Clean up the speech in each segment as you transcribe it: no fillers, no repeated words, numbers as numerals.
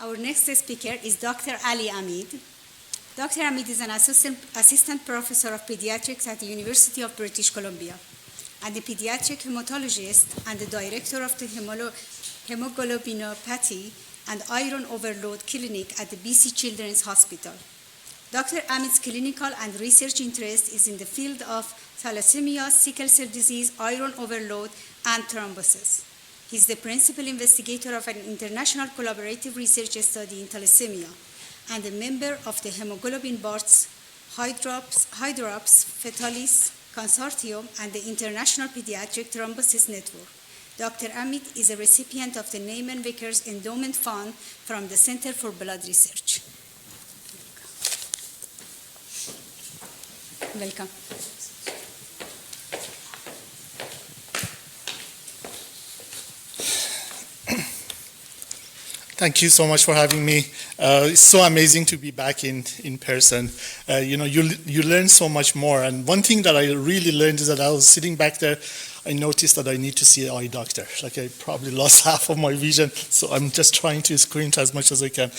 Our next speaker is Dr. Ali Amid. Dr. Amid is an assistant professor of pediatrics at the University of British Columbia and a pediatric hematologist and the director of the hemoglobinopathy and iron overload clinic at the BC Children's Hospital. Dr. Amid's clinical and research interest is in the field of thalassemia, sickle cell disease, iron overload, and thrombosis. He's the principal investigator of an international collaborative research study in thalassemia and a member of the Hemoglobin H Fetalis Consortium and the International Pediatric Thrombosis Network. Dr. Amid is a recipient of the Neyman Vickers Endowment Fund from the Center for Blood Research. Welcome. Thank you so much for having me. It's so amazing to be back in person. You learn so much more. And one thing that I really learned is that I was sitting back there, I noticed that I need to see an eye doctor. Like I probably lost half of my vision, so I'm just trying to squint as much as I can.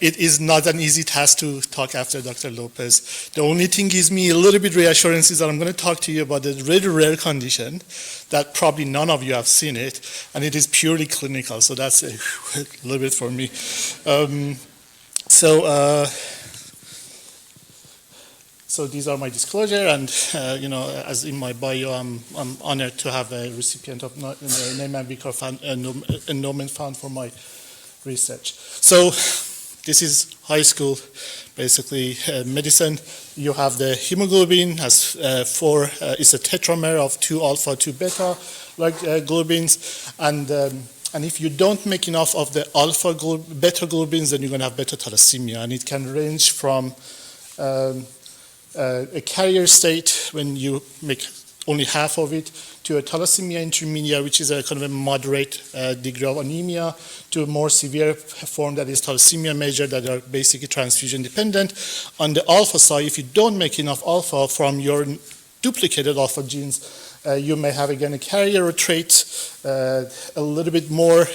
It is not an easy task to talk after Dr. Lopez. The only thing gives me a little bit reassurance is that I'm going to talk to you about a very rare condition that probably none of you have seen it, and it is purely clinical, so that's a little bit for me. So these are my disclosure, and as in my bio, I'm honored to have a recipient of the Neyman Vickers Endowment Fund for my research. So this is high school, basically medicine. You have the hemoglobin has it's a tetramer of 2 alpha, 2 beta globins, and if you don't make enough of the beta globins, then you're going to have beta thalassemia, and it can range from a carrier state when you make only half of it, to a thalassemia intermedia, which is a kind of a moderate degree of anemia, to a more severe form that is thalassemia major, that are basically transfusion dependent. On the alpha side, if you don't make enough alpha from your duplicated alpha genes, you may have again a carrier trait. A little bit more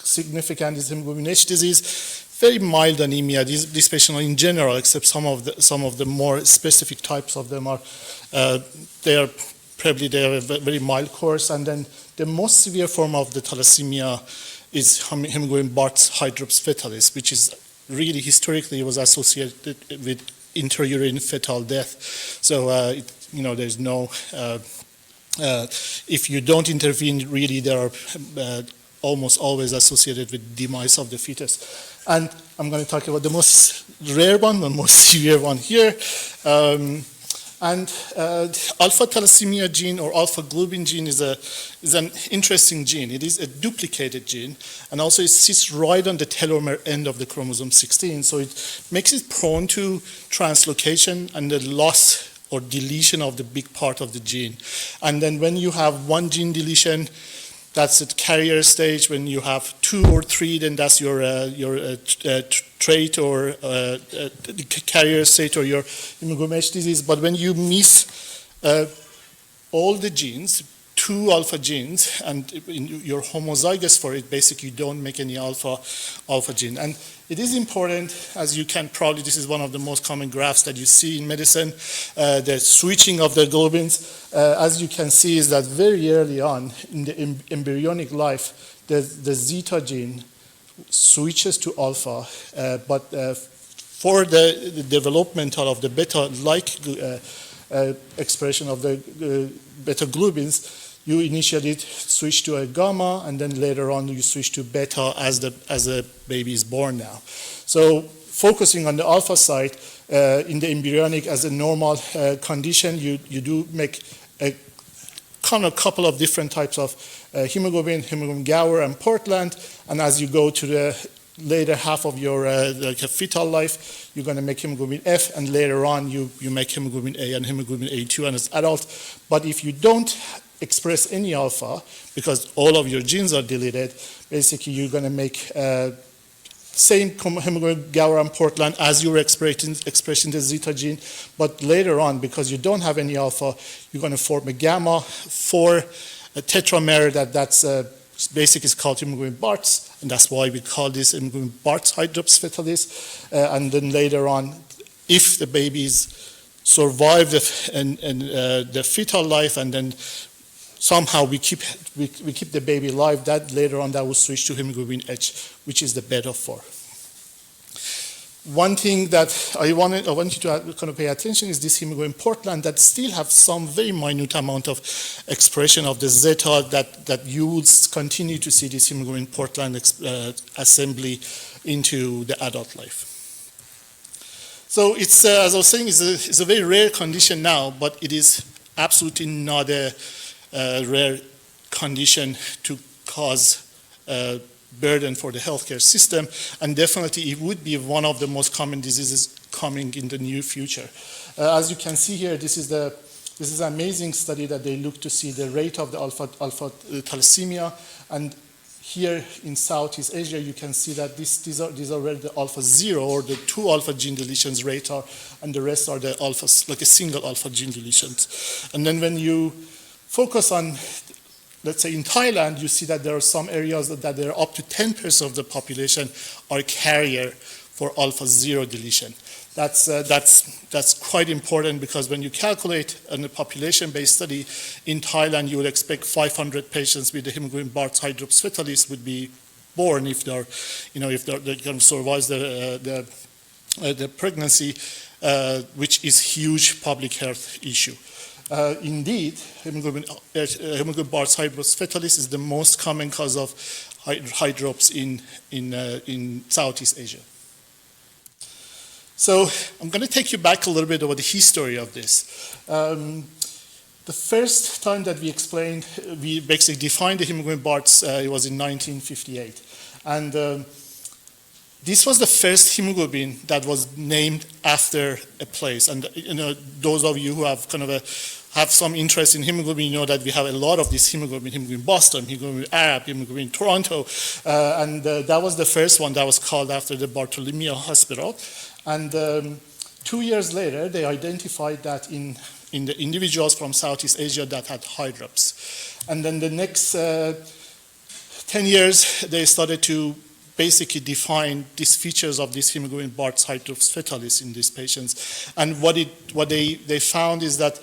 significant is hemoglobin H disease. Very mild anemia. These patients are in general, except some of the more specific types of them are they have a very mild course. And then the most severe form of the thalassemia is hemoglobin H fetalis, which is really historically was associated with intra-urine fetal death. So there's no if you don't intervene, really they are almost always associated with demise of the fetus. And I'm going to talk about the most rare one, the most severe one here. Alpha thalassemia gene or alpha globin gene is an interesting gene. It is a duplicated gene, and also it sits right on the telomere end of the chromosome 16. So it makes it prone to translocation and the loss or deletion of the big part of the gene. And then when you have one gene deletion, that's at carrier stage. When you have 2 or 3, then that's your trait or carrier state or your hemoglobin H disease. But when you miss all the genes, 2 alpha genes, and you're homozygous for it, basically you don't make any alpha gene. And it is important, as you can probably, this is one of the most common graphs that you see in medicine, the switching of the globins. As you can see, is that very early on in the embryonic life, the zeta gene switches to alpha, but for the developmental of the beta-like expression of the beta globins, you initially switch to a gamma, and then later on you switch to beta as the baby is born now. So focusing on the alpha side, in the embryonic as a normal condition, you do make a couple of different types of hemoglobin Gower and Portland, and as you go to the later half of your fetal life, you're going to make hemoglobin F, and later on you make hemoglobin A and hemoglobin A2 and as adult. But if you don't express any alpha, because all of your genes are deleted, basically you're going to make same hemoglobin Gower and Portland as you're expressing the zeta gene, but later on, because you don't have any alpha, you're going to form a gamma for a tetramer that's Basically, it's called hemoglobin Bart's, and that's why we call this hemoglobin Bart's hydrops fetalis. And then later on, if the babies survive the fetal life, and then somehow we keep the baby alive, that later on that will switch to hemoglobin H, which is the beta 4. One thing that I want you to kind of pay attention is this hemoglobin Portland that still have some very minute amount of expression of the zeta that you will continue to see this hemoglobin Portland assembly into the adult life. So it's, as I was saying, it's a very rare condition now, but it is absolutely not a rare condition to cause burden for the healthcare system, and definitely it would be one of the most common diseases coming in the near future. As you can see here, this is an amazing study that they look to see the rate of the alpha thalassemia, and here in Southeast Asia you can see that these are where the alpha 0 or the 2 alpha gene deletions rate are, and the rest are the alphas, like a single alpha gene deletions. And then when you focus on, let's say in Thailand, you see that there are some areas that there are up to 10% of the population are carrier for alpha 0 deletion. That's quite important, because when you calculate in a population-based study in Thailand, you would expect 500 patients with the hemoglobin Bart's hydrops fetalis would be born if they can survive the pregnancy, which is huge public health issue. Indeed, hemoglobin Bart's hydrops fetalis is the most common cause of hydrops in Southeast Asia. So I'm going to take you back a little bit over the history of this. The first time that we basically defined the hemoglobin Bart's, it was in 1958. And this was the first hemoglobin that was named after a place. And those of you who have kind of have some interest in hemoglobin, you know that we have a lot of this hemoglobin Boston, hemoglobin Arab, hemoglobin Toronto, and that was the first one that was called after the Bartholomew Hospital. And 2 years later, they identified that in the individuals from Southeast Asia that had hydrops. And then the next 10 years, they started to basically define these features of this hemoglobin Bart's hydrops fetalis in these patients. And what they found is that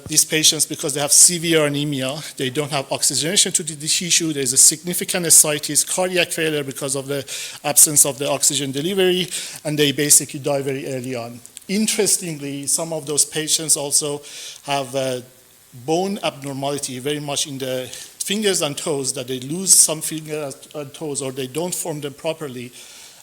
these patients, because they have severe anemia, they don't have oxygenation to the tissue, there's a significant ascites, cardiac failure because of the absence of the oxygen delivery, and they basically die very early on. Interestingly, some of those patients also have bone abnormality very much in the fingers and toes, that they lose some fingers and toes or they don't form them properly.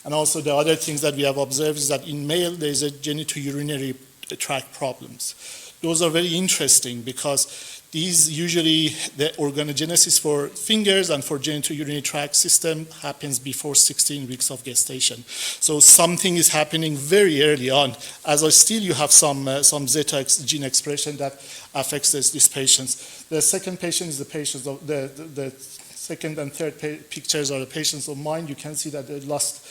And also the other things that we have observed is that in male there's a genitourinary tract problems. Those are very interesting because these usually, the organogenesis for fingers and for genitourinary tract system happens before 16 weeks of gestation. So something is happening very early on, as still you have some zeta gene expression that affects these patients. The second patient is the patients of the second and third pictures are the patients of mine. You can see that they lost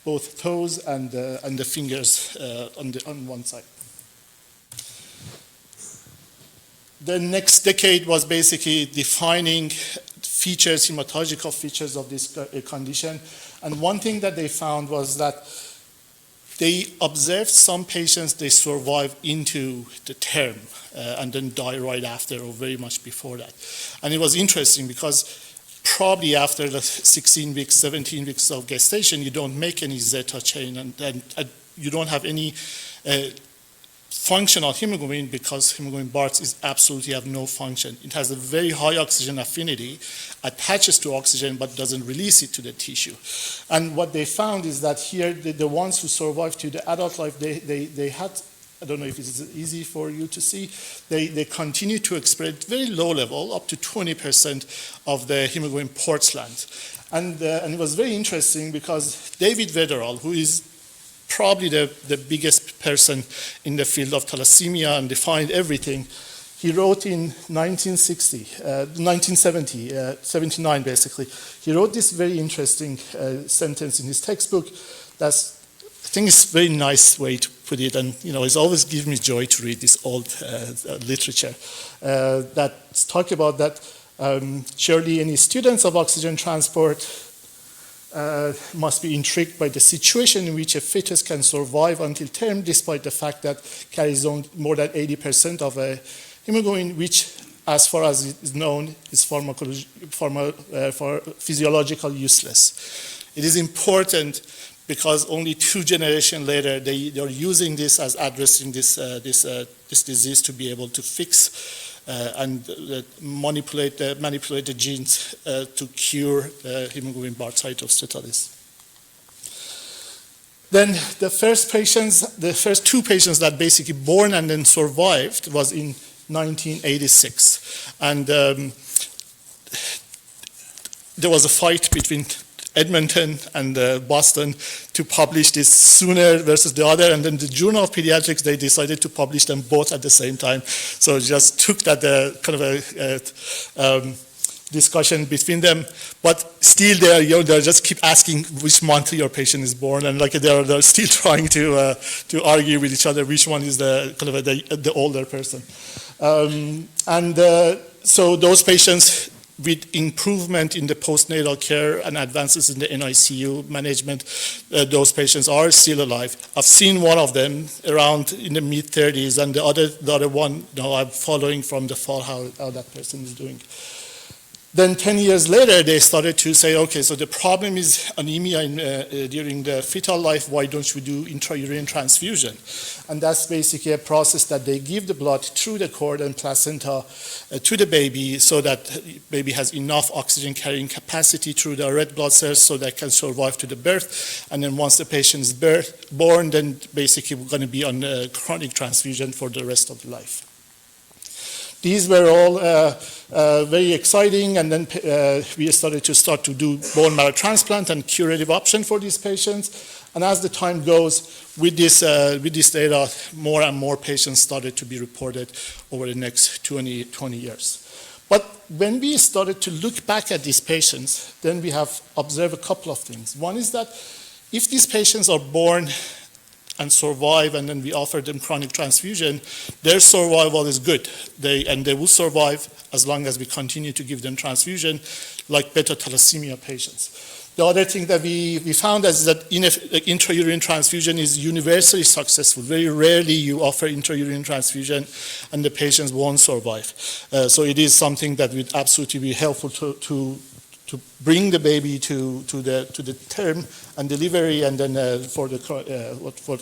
both toes and the fingers on one side. The next decade was basically defining features, hematological features of this condition. And one thing that they found was that they observed some patients, they survive into the term and then die right after or very much before that. And it was interesting because probably after the 16 weeks, 17 weeks of gestation, you don't make any zeta chain and you don't have any functional hemoglobin, because hemoglobin Bart's is absolutely have no function. It has a very high oxygen affinity, attaches to oxygen but doesn't release it to the tissue. And what they found is that here, the ones who survived to the adult life, they had, I don't know if it's easy for you to see, they continue to express very low level, up to 20% of the hemoglobin Portland. And it was very interesting because David Veterall, who is probably the biggest person in the field of thalassemia and defined everything, he wrote in 79 basically, he wrote this very interesting sentence in his textbook that's, I think it's a very nice way to put it, and it's always given me joy to read this old literature that talk about that Surely any students of oxygen transport must be intrigued by the situation in which a fetus can survive until term despite the fact that carries on more than 80% of a hemoglobin, which, as far as is known, is physiologically useless. It is important because only 2 generations later, they are using this as addressing this disease to be able to fix and manipulate the genes to cure the hemoglobin bar-cytos totalis. Then the first 2 patients that basically born and then survived was in 1986. And there was a fight between Edmonton and Boston to publish this sooner versus the other, and then the Journal of Pediatrics, they decided to publish them both at the same time. So it just took that kind of a discussion between them, but still they just keep asking which month your patient is born, and like they're still trying to argue with each other which one is the kind of the older person. So those patients with improvement in the postnatal care and advances in the NICU management, those patients are still alive. I've seen one of them around in the mid-30s, and the other one, I'm following from the fall how that person is doing. Then 10 years later, they started to say, okay, so the problem is anemia during the fetal life. Why don't we do intrauterine transfusion? And that's basically a process that they give the blood through the cord and placenta to the baby so that baby has enough oxygen carrying capacity through the red blood cells so that can survive to the birth. And then once the patient is born, then basically we're going to be on chronic transfusion for the rest of the life. These were all very exciting, and then we started to do bone marrow transplant and curative option for these patients. And as the time goes, with this data, more and more patients started to be reported over the next 20 years. But when we started to look back at these patients, then we have observed a couple of things. One is that if these patients are born and survive, and then we offer them chronic transfusion, their survival is good. They will survive as long as we continue to give them transfusion, like beta thalassemia patients. The other thing that we found is that intrauterine transfusion is universally successful. Very rarely you offer intrauterine transfusion and the patients won't survive. So it is something that would absolutely be helpful to bring the baby to the term and delivery, and then for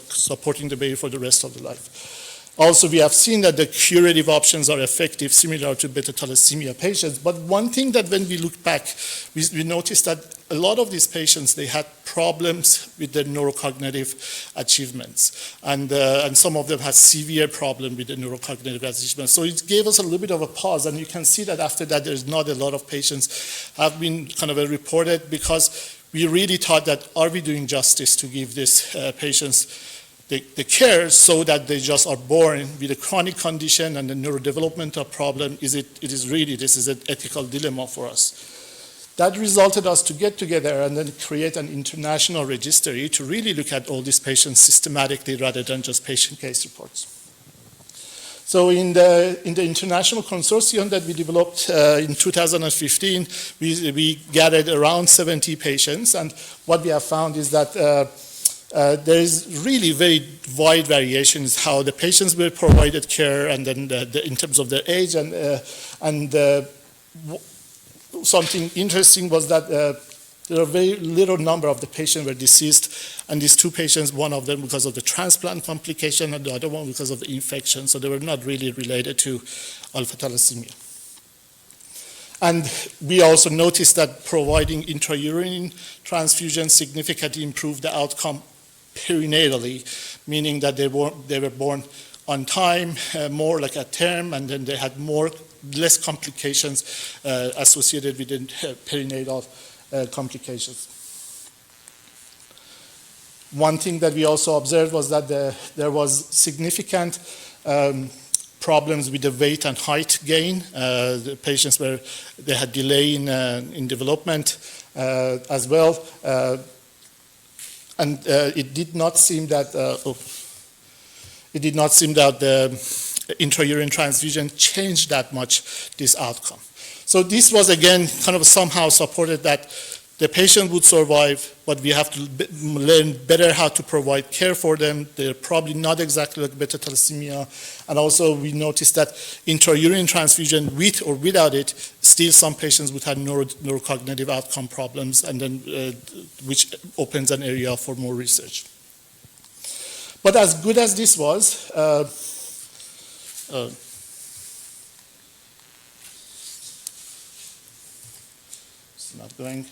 supporting the baby for the rest of the life. Also, we have seen that the curative options are effective, similar to beta thalassemia patients. But one thing that when we look back, we noticed that a lot of these patients, they had problems with their neurocognitive achievements. And some of them had severe problem with the neurocognitive achievements. So it gave us a little bit of a pause. And you can see that after that, there's not a lot of patients have been kind of reported, because we really thought that, are we doing justice to give these patients the care so that they just are born with a chronic condition and a neurodevelopmental problem? This is an ethical dilemma for us. That resulted us to get together and then create an international registry to really look at all these patients systematically rather than just patient case reports. So in the international consortium that we developed in 2015, we gathered around 70 patients, and what we have found is that there is really very wide variations how the patients were provided care, and then in terms of their age, and something interesting was that there are very little number of the patients were deceased, and these 2 patients, one of them because of the transplant complication and the other one because of the infection, so they were not really related to alpha thalassemia. And we also noticed that providing intrauterine transfusion significantly improved the outcome perinatally, meaning that they were born on time, more like at term, and then they had less complications associated with the perinatal complications. One thing that we also observed was that there was significant problems with the weight and height gain. The patients they had delay in development as well. And it did not seem that the intrauterine transfusion changed that much this outcome. So this was, again, kind of somehow supported that the patient would survive, but we have to learn better how to provide care for them. They're probably not exactly like beta thalassemia. And also we noticed that intra-urine transfusion, with or without it, still some patients would have neurocognitive outcome problems, and then which opens an area for more research. But as good as this was, it's not going.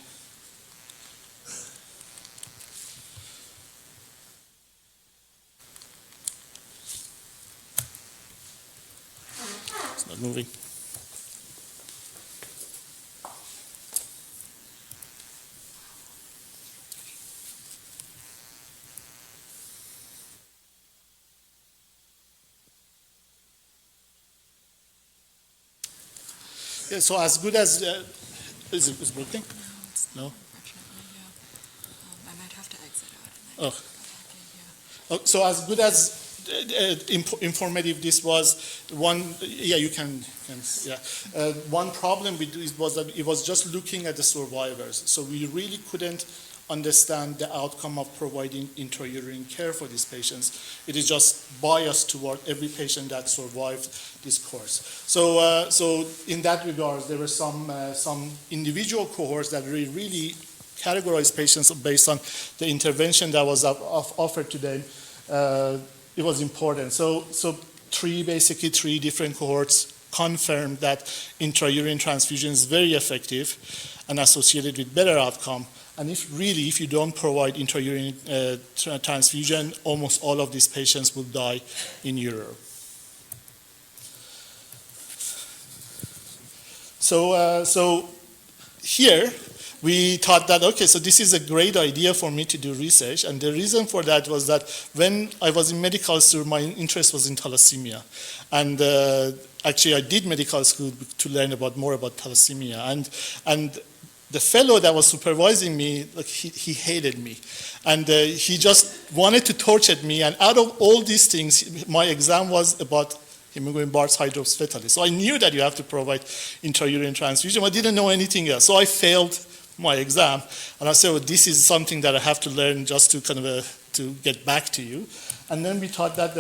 It's not moving. Yeah, so as good as is it working? No. Unfortunately, yeah. I might have to exit out and Oh. then go back in here. So as good as informative this was, one, yeah, you can yeah. One problem with it was that it was just looking at the survivors. So we really couldn't understand the outcome of providing intrauterine care for these patients. It is just biased toward every patient that survived this course. So in that regard, there were some individual cohorts that really categorized patients based on the intervention that was offered to them. It was important. So basically three different cohorts confirmed that intrauterine transfusion is very effective and associated with better outcome. And if you don't provide intrauterine transfusion, almost all of these patients will die in Europe. So here we thought that, okay, so this is a great idea for me to do research. And the reason for that was that when I was in medical school, my interest was in thalassemia. And actually I did medical school to learn more about thalassemia. And the fellow that was supervising me, like he hated me. And he just wanted to torture me. And out of all these things, my exam was about hemoglobin Bart's hydrops fetalis. So I knew that you have to provide intrauterine transfusion, but I didn't know anything else. So I failed my exam. And I said, well, this is something that I have to learn just to kind of to get back to you. And then we thought that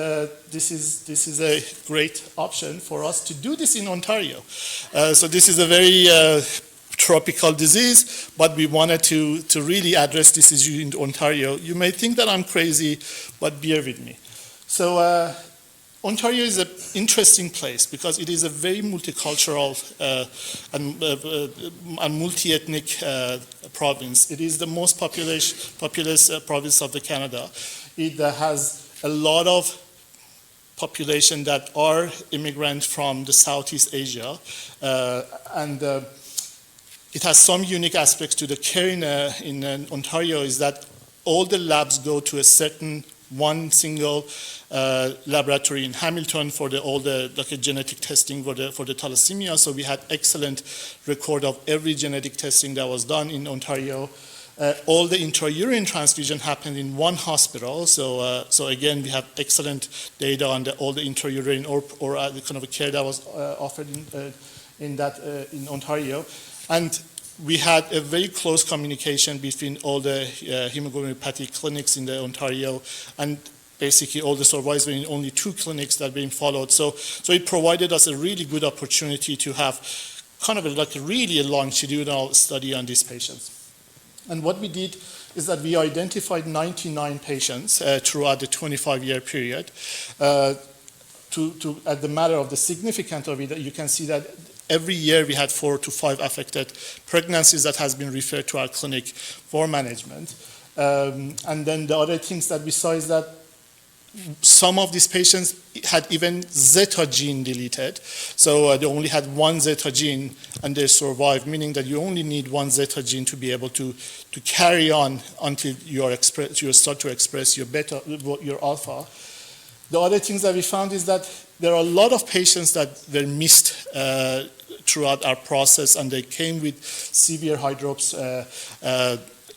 this is a great option for us to do this in Ontario. So this is a very tropical disease, but we wanted to really address this issue in Ontario. You may think that I'm crazy, but bear with me. So Ontario is an interesting place because it is a very multicultural and multi-ethnic province. It is the most populous province of the Canada. It has a lot of population that are immigrants from the Southeast Asia, and it has some unique aspects to the care in Ontario is that all the labs go to a certain one single laboratory in Hamilton for all the genetic testing for the thalassemia. So we had excellent record of every genetic testing that was done in Ontario. All the intraurine transfusion happened in one hospital. So again, we have excellent data on all the intraurine or the kind of a care that was offered in Ontario. And we had a very close communication between all the hemoglobinopathy clinics in Ontario, and basically all the survivors were in only 2 clinics that were being followed. So it provided us a really good opportunity to have kind of a really longitudinal study on these patients. And what we did is that we identified 99 patients throughout the 25-year period. At the matter of the significance of it, you can see that every year we had 4 to 5 affected pregnancies that has been referred to our clinic for management. And then the other things that besides that, some of these patients had even zeta gene deleted. So they only had 1 zeta gene and they survived, meaning that you only need 1 zeta gene to be able to carry on until you start to express your beta, your alpha. The other things that we found is that there are a lot of patients that were missed throughout our process, and they came with severe hydrops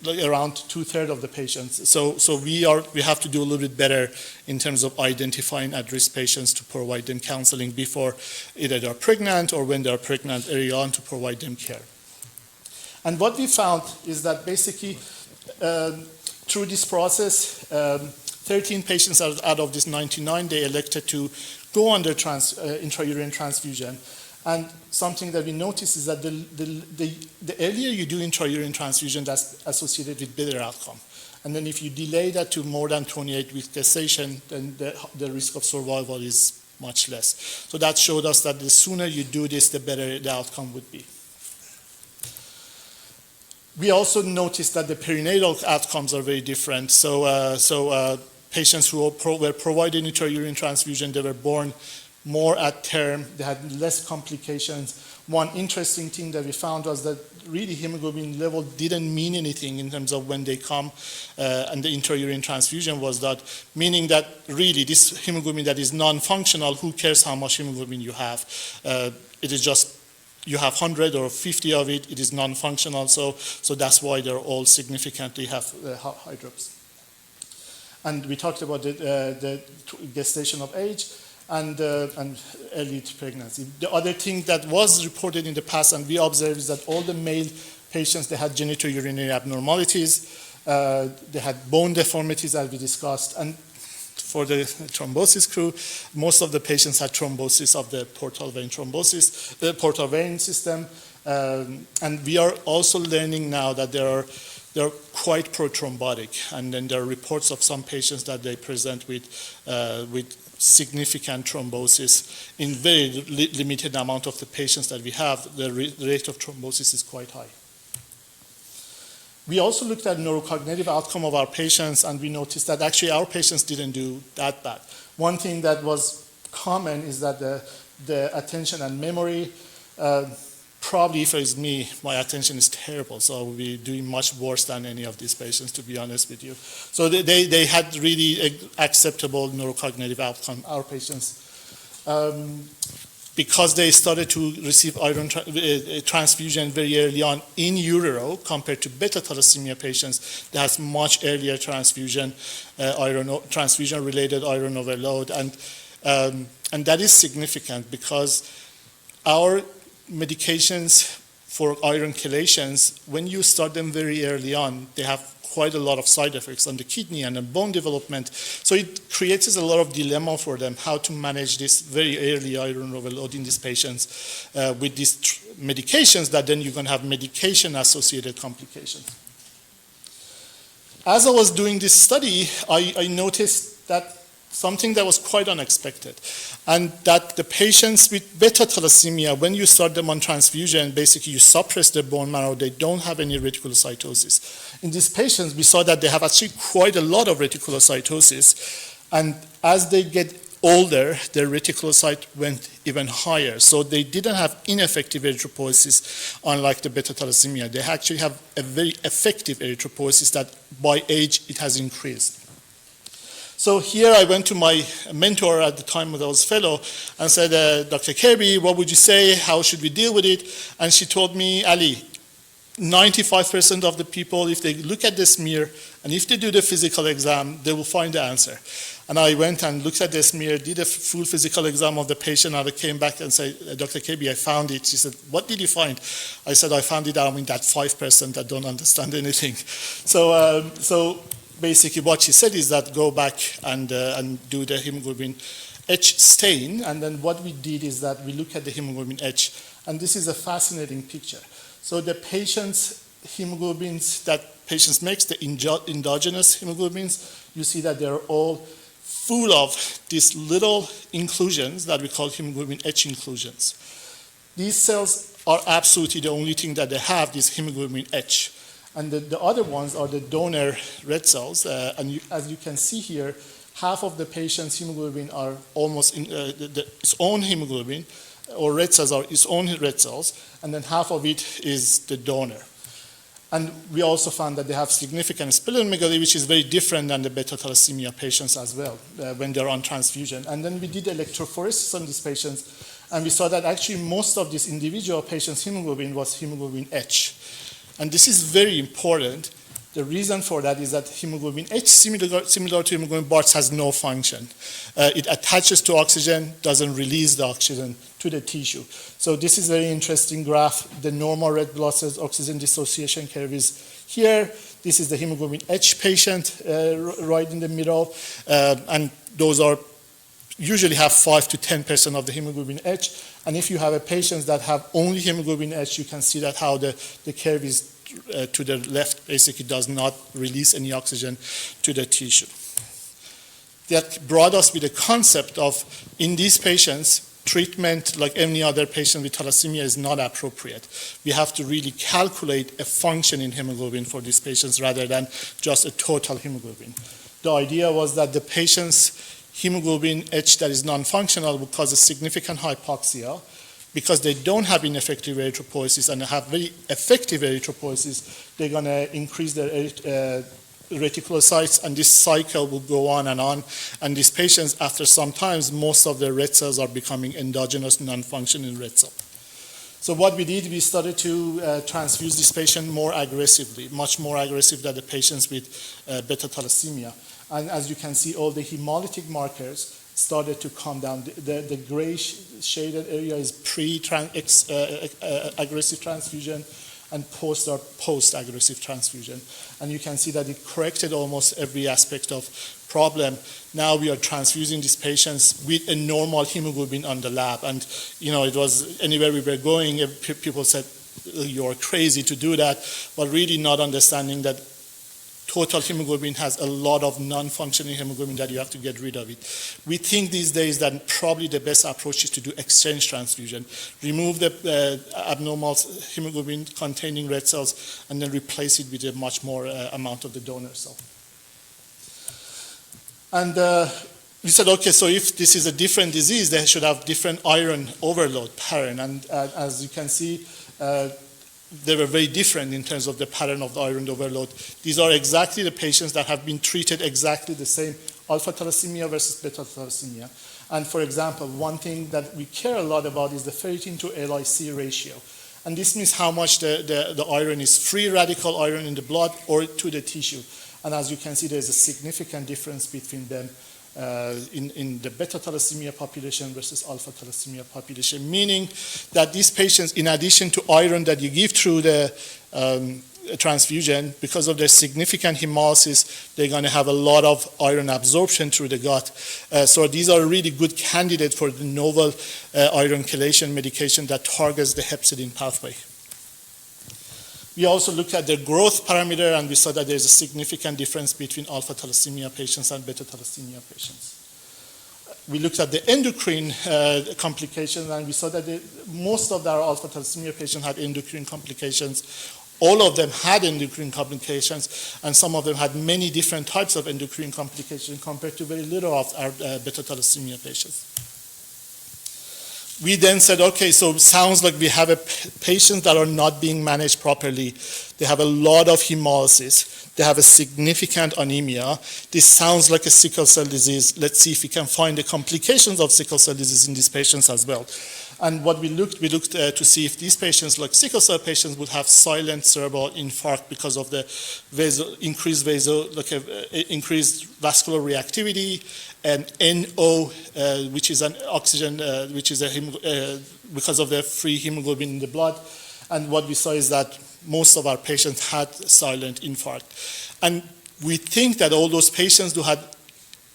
like around 2/3 of the patients. So we have to do a little bit better in terms of identifying at-risk patients to provide them counseling before either they're pregnant or when they're pregnant early on to provide them care. And what we found is that basically through this process, 13 patients out of this 99, they elected to go under intrauterine transfusion. And something that we noticed is that the earlier you do intrauterine transfusion, that's associated with better outcome. And then if you delay that to more than 28-week gestation, then the risk of survival is much less. So that showed us that the sooner you do this, the better the outcome would be. We also noticed that the perinatal outcomes are very different. So patients who were provided intrauterine transfusion, they were born more at term, they had less complications. One interesting thing that we found was that really hemoglobin level didn't mean anything in terms of when they come, and the intrauterine transfusion was that, meaning that really this hemoglobin that is non-functional, who cares how much hemoglobin you have? It is just, you have 100 or 50 of it, it is non-functional, so that's why they're all significantly have high drops. And we talked about the gestational age and early pregnancy. The other thing that was reported in the past and we observed is that all the male patients, they had genitourinary abnormalities, they had bone deformities as we discussed, and for the thrombosis crew, most of the patients had thrombosis of the portal vein thrombosis, the portal vein system, and we are also learning now that they're quite prothrombotic, and then there are reports of some patients that they present with significant thrombosis. In very limited amount of the patients that we have, the rate of thrombosis is quite high. We also looked at neurocognitive outcome of our patients, and we noticed that actually our patients didn't do that bad. One thing that was common is that the attention and memory, probably if it's me, my attention is terrible, so I will be doing much worse than any of these patients, to be honest with you. So they had really acceptable neurocognitive outcome, our patients. Because they started to receive iron transfusion very early on in utero compared to beta thalassemia patients that has much earlier transfusion, transfusion-related iron overload, and that is significant because our medications for iron chelations, when you start them very early on, they have quite a lot of side effects on the kidney and the bone development. So it creates a lot of dilemma for them how to manage this very early iron overload in these patients with these medications that then you're going to have medication-associated complications. As I was doing this study, I noticed that something that was quite unexpected, and that the patients with beta thalassemia, when you start them on transfusion, basically you suppress their bone marrow, they don't have any reticulocytosis. In these patients, we saw that they have actually quite a lot of reticulocytosis, and as they get older, their reticulocyte went even higher. So they didn't have ineffective erythropoiesis, unlike the beta thalassemia. They actually have a very effective erythropoiesis that by age it has increased. So here I went to my mentor at the time when I was fellow and said, Dr. Kirby, what would you say? How should we deal with it? And she told me, Ali, 95% of the people, if they look at the smear and if they do the physical exam, they will find the answer. And I went and looked at the smear, did a full physical exam of the patient, and I came back and said, Dr. Kirby, I found it. She said, what did you find? I said, I found it. I'm in that 5% that don't understand anything. So basically what she said is that go back and do the hemoglobin H stain, and then what we did is that we look at the hemoglobin H, and this is a fascinating picture. So the patient's hemoglobins that patients makes, the endogenous hemoglobins, you see that they're all full of these little inclusions that we call hemoglobin H inclusions. These cells are absolutely the only thing that they have, this hemoglobin H. And the other ones are the donor red cells. And as you can see here, half of the patient's hemoglobin are almost its own hemoglobin, or red cells are its own red cells, and then half of it is the donor. And we also found that they have significant splenomegaly, which is very different than the beta thalassemia patients as well, when they're on transfusion. And then we did electrophoresis on these patients, and we saw that actually most of these individual patients' hemoglobin was hemoglobin H. And this is very important. The reason for that is that hemoglobin H, similar to hemoglobin Bart's, has no function. It attaches to oxygen, doesn't release the oxygen to the tissue. So this is a very interesting graph. The normal red blood cells oxygen dissociation curve is here. This is the hemoglobin H patient right in the middle. And those are usually have 5 to 10% of the hemoglobin H. And if you have a patient that have only hemoglobin H, you can see that how the curve is to the left basically does not release any oxygen to the tissue. That brought us with the concept of, in these patients, treatment like any other patient with thalassemia is not appropriate. We have to really calculate a function in hemoglobin for these patients rather than just a total hemoglobin. The idea was that the patient's hemoglobin H that is non-functional will cause a significant hypoxia. Because they don't have ineffective erythropoiesis and have very effective erythropoiesis, they're going to increase their reticulocytes, and this cycle will go on. And these patients, after some time, most of their red cells are becoming endogenous, non-functioning red cells. So what we did, we started to transfuse this patient more aggressively, much more aggressive than the patients with beta thalassemia. And as you can see, all the hemolytic markers started to come down. The gray shaded area is pre-aggressive transfusion, and post-aggressive transfusion. And you can see that it corrected almost every aspect of problem. Now we are transfusing these patients with a normal hemoglobin on the lab. And, it was anywhere we were going, people said, you're crazy to do that, but really not understanding that total hemoglobin has a lot of non-functioning hemoglobin that you have to get rid of it. We think these days that probably the best approach is to do exchange transfusion. Remove the abnormal hemoglobin containing red cells and then replace it with a much more amount of the donor cell. And we said, okay, so if this is a different disease, they should have different iron overload pattern. And as you can see, they were very different in terms of the pattern of the iron overload. These are exactly the patients that have been treated exactly the same, alpha thalassemia versus beta thalassemia. And for example, one thing that we care a lot about is the ferritin to LIC ratio. And this means how much the iron is free radical iron in the blood or to the tissue. And as you can see, there's a significant difference between them in the beta thalassemia population versus alpha thalassemia population, meaning that these patients, in addition to iron that you give through the transfusion, because of their significant hemolysis, they're going to have a lot of iron absorption through the gut. So these are a really good candidate for the novel iron chelation medication that targets the hepcidin pathway. We also looked at their growth parameter, and we saw that there's a significant difference between alpha thalassemia patients and beta thalassemia patients. We looked at the endocrine complications, and we saw that most of our alpha thalassemia patients had endocrine complications. All of them had endocrine complications, and some of them had many different types of endocrine complications compared to very little of our beta thalassemia patients. We then said, okay, so it sounds like we have patients that are not being managed properly. They have a lot of hemolysis. They have a significant anemia. This sounds like a sickle cell disease. Let's see if we can find the complications of sickle cell disease in these patients as well. And what we looked to see if these patients, like sickle cell patients, would have silent cerebral infarct because of the increased vascular reactivity, and NO, which is an oxygen, because of the free hemoglobin in the blood. And what we saw is that most of our patients had silent infarct. And we think that all those patients who had,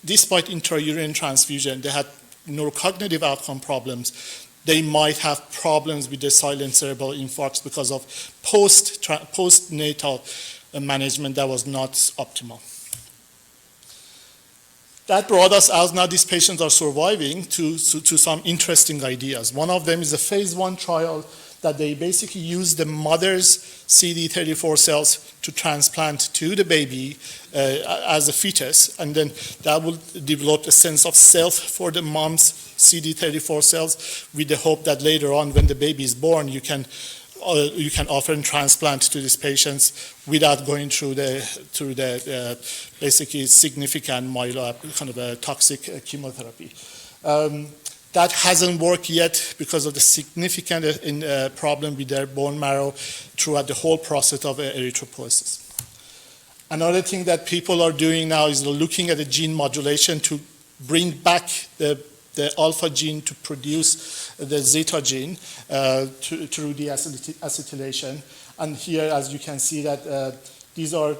despite intrauterine transfusion, they had neurocognitive outcome problems. They might have problems with the silent cerebral infarcts because of postnatal management that was not optimal. That brought us out, now these patients are surviving, to some interesting ideas. One of them is a phase 1 trial that they basically use the mother's CD34 cells to transplant to the baby as a fetus, and then that will develop a sense of self for the mom's CD34 cells, with the hope that later on, when the baby is born, you can offer a transplant to these patients without going through the basically significant kind of a toxic chemotherapy. That hasn't worked yet because of the significant problem with their bone marrow throughout the whole process of erythropoiesis. Another thing that people are doing now is looking at the gene modulation to bring back the alpha gene to produce the zeta gene through the acetylation. And here, as you can see, that these are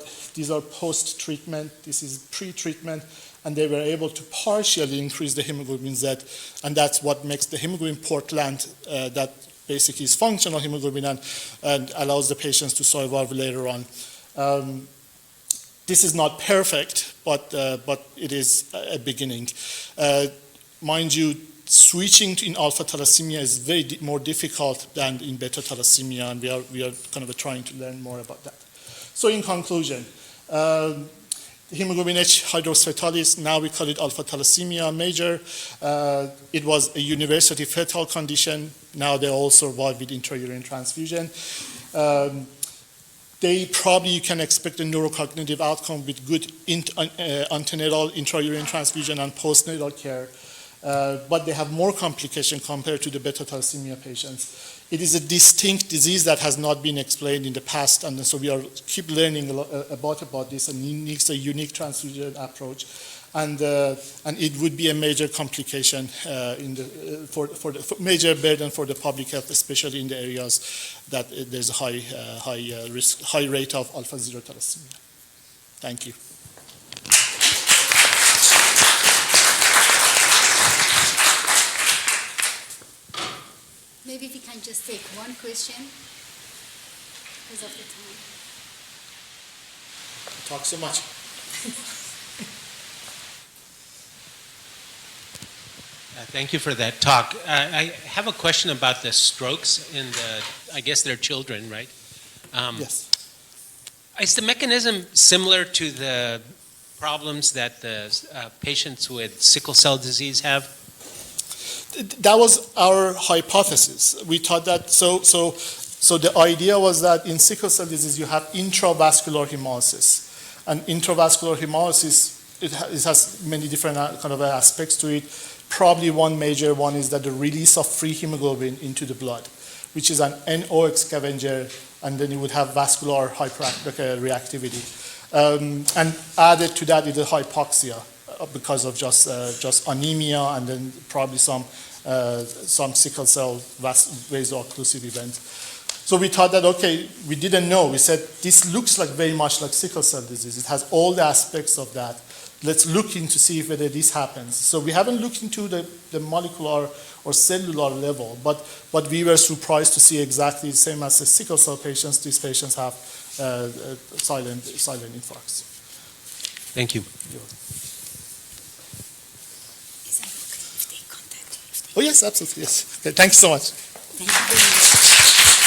post-treatment. This is pre-treatment, and they were able to partially increase the hemoglobin Z, and that's what makes the hemoglobin Portland that basically is functional hemoglobin and allows the patients to survive later on. This is not perfect, but it is a beginning. Mind you, switching in alpha thalassemia is very more difficult than in beta thalassemia, and we are kind of trying to learn more about that. So in conclusion, hemoglobin H hydrocephalus, now we call it alpha thalassemia major. It was a university fetal condition. Now they all survive with intra-urine transfusion. You can expect a neurocognitive outcome with good antenatal intra-urine transfusion and postnatal care. But they have more complication compared to the beta thalassemia patients. It is a distinct disease that has not been explained in the past, and so we keep learning a lot about this, and it needs a unique transfusion approach. And it would be a major complication for major burden for the public health, especially in the areas that there's a high rate of alpha-0 thalassemia. Thank you. Maybe we can just take one question because of the time. Talk so much. Thank you for that talk. I have a question about the strokes in I guess they're children, right? Yes. Is the mechanism similar to the problems that the patients with sickle cell disease have? That was our hypothesis. We thought that, so the idea was that in sickle cell disease you have intravascular hemolysis. And intravascular hemolysis, it has many different kind of aspects to it. Probably one major one is that the release of free hemoglobin into the blood, which is an NOx scavenger, and then you would have vascular hyperreactivity. And added to that is the hypoxia because of just anemia, and then probably some sickle cell vaso-occlusive event. So we thought that, okay, we didn't know. We said, this looks like very much like sickle cell disease. It has all the aspects of that. Let's look into see whether this happens. So we haven't looked into the molecular or cellular level, but we were surprised to see exactly the same as the sickle cell patients. These patients have silent infarcts. Thank you. Is that okay if they contact you? Oh yes, absolutely, yes. Okay, thanks so much. Thank you very much.